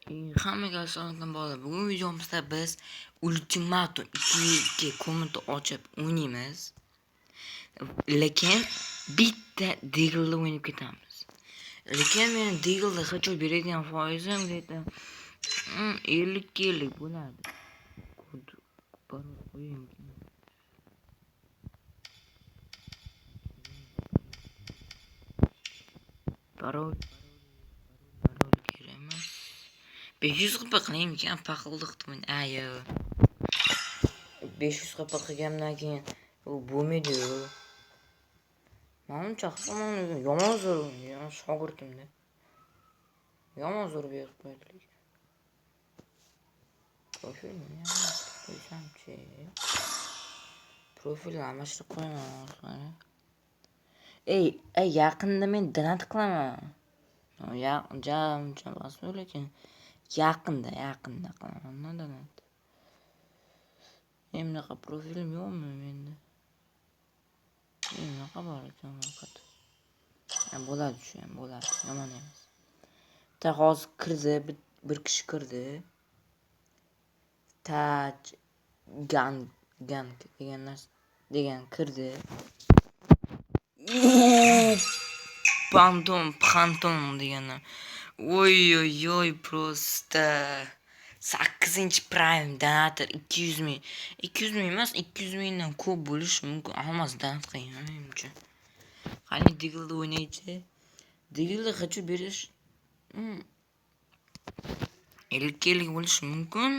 Hammaga assalomu bolalar. Bugun videomizda biz Ultimatum 2 komment ochib o'ynaymiz. Lekin bitta Deagle'da o'ynab ketamiz. Lekin men Deagle'da qachon beradigan foizim deydi. 50 bo'ladi. Parol kerak emas. 500 qilib qilaymikan, paqildiqdim. Ayo. 500 qilib qilgandan keyin u bo'lmaydi-yu. Menimcha yomon zo'r, shogirdimda. Yomon zo'r berib qo'ydilar. Profilni qo'ysamchi. Profilni almashtirib qo'yaman. Ey, yaqinda men donat qilaman. Jam bosib lekin yaqinda qilaman donat. Bunaqa profilim yo'qmi menda? Bunaqa bor ekan faqat. Bo'ladi shu ham bo'ladi. Yomon emas. Ta hozir kirdi, bir kishi kirdi. Taj gang degan kirdi. Pantom deganlar. Oy, просто 8-prime donator 200 ming. 200 ming emas, 200 mingdan ko'p bo'lishi mumkin. Hammasi donat qilgan menimcha. Qani Deagle'da o'ynaychi. Deagle'da qachon berish 50 bo'lishi mumkin.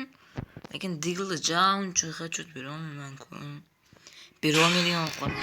Lekin Deagle'da uncha qachon bera olmayman-ku. Bera olmaydigan qoldi.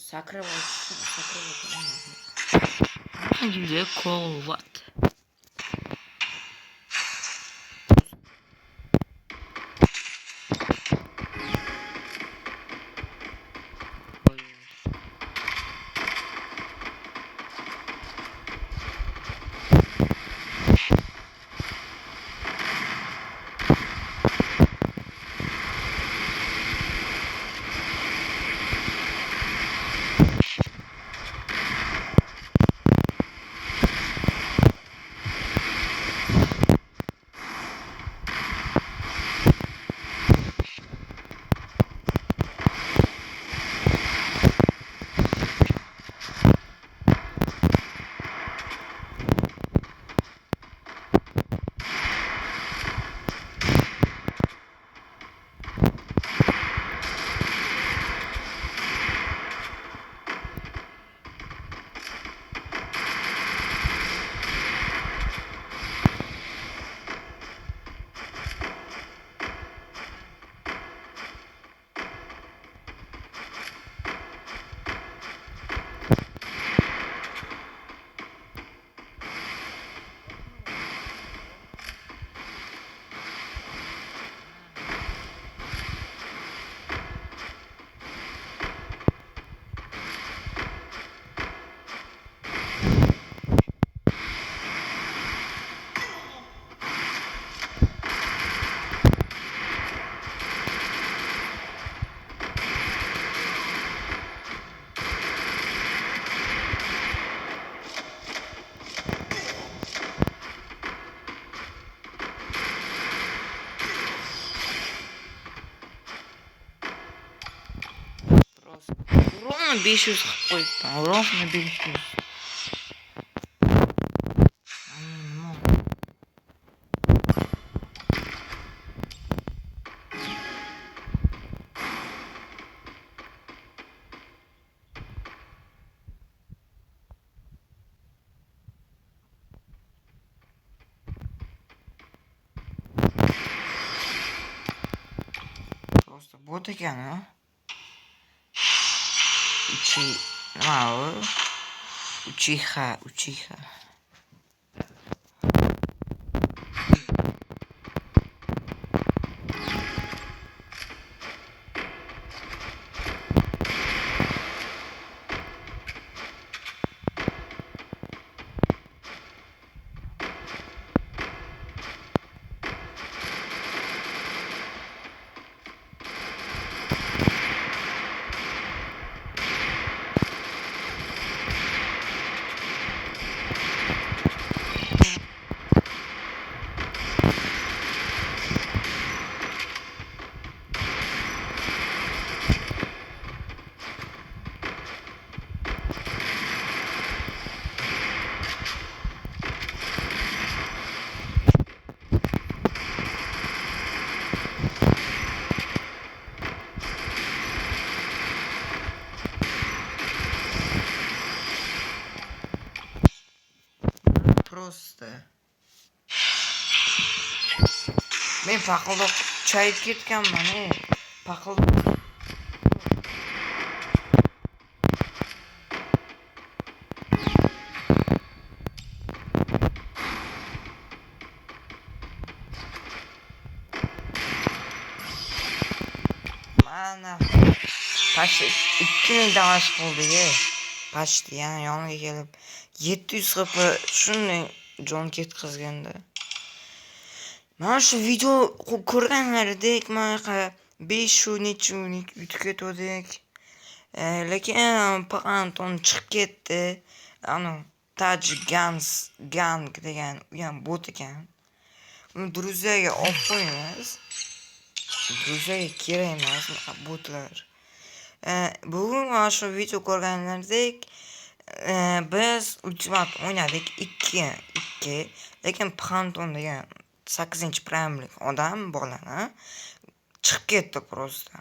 Sakrab Juda quvvat. 500 qilib qo'yibman. Ровно 500. Просто bot ekan a. Nima u? Uchiha. Просто. Men paqildoq chayib ketganman, Paqildoq. Mana Pashti 2000 damash qildi-ku. Pashti yana yoniga kelib 700 HP shunday jon ketkazganda. Mana shu video ko'rganlaridek mana 500 necha yutib ketdik. Lekin Panton chiqib ketdi. Taj Gang degan u ham bot ekan. Uni Druziyaga olib qo'yamiz. Druziyaga kerak emas botlar. Bugun mana shu video ko'rganlaridek biz ultimat o'ynadik 2. Lekin Panton degan 8-premlik odam bolani chiqib ketdi просто.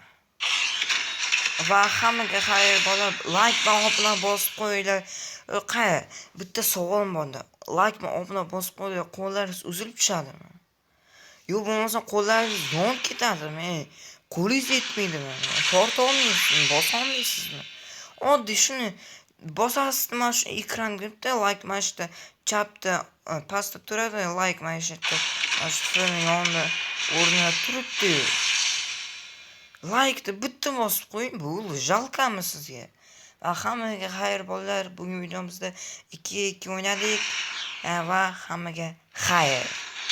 Va hammaga xayr bola, like va obuna bosib qo'yinglar. Bitta savolim bor. Like va obuna bosib qo'yinglar, qo'llaringiz uzilib tushadimi? Yo'q bo'lmasa qo'llaringiz yonib ketadimi? Qo'lingiz yetmaydimi? Torta olmaysizmi? Bosa olmaysizmi? Oddiy shuni bosasiz mana shu ekranga like mana shu chapda pastda turadi, like mana shu yonida o'rnida turibdi. Like bitta bosib qo'ying, bu jalkami sizga? Va hammaga xayr bolalar, bugun videomizda 2-2 o'ynadik va hammaga xayr.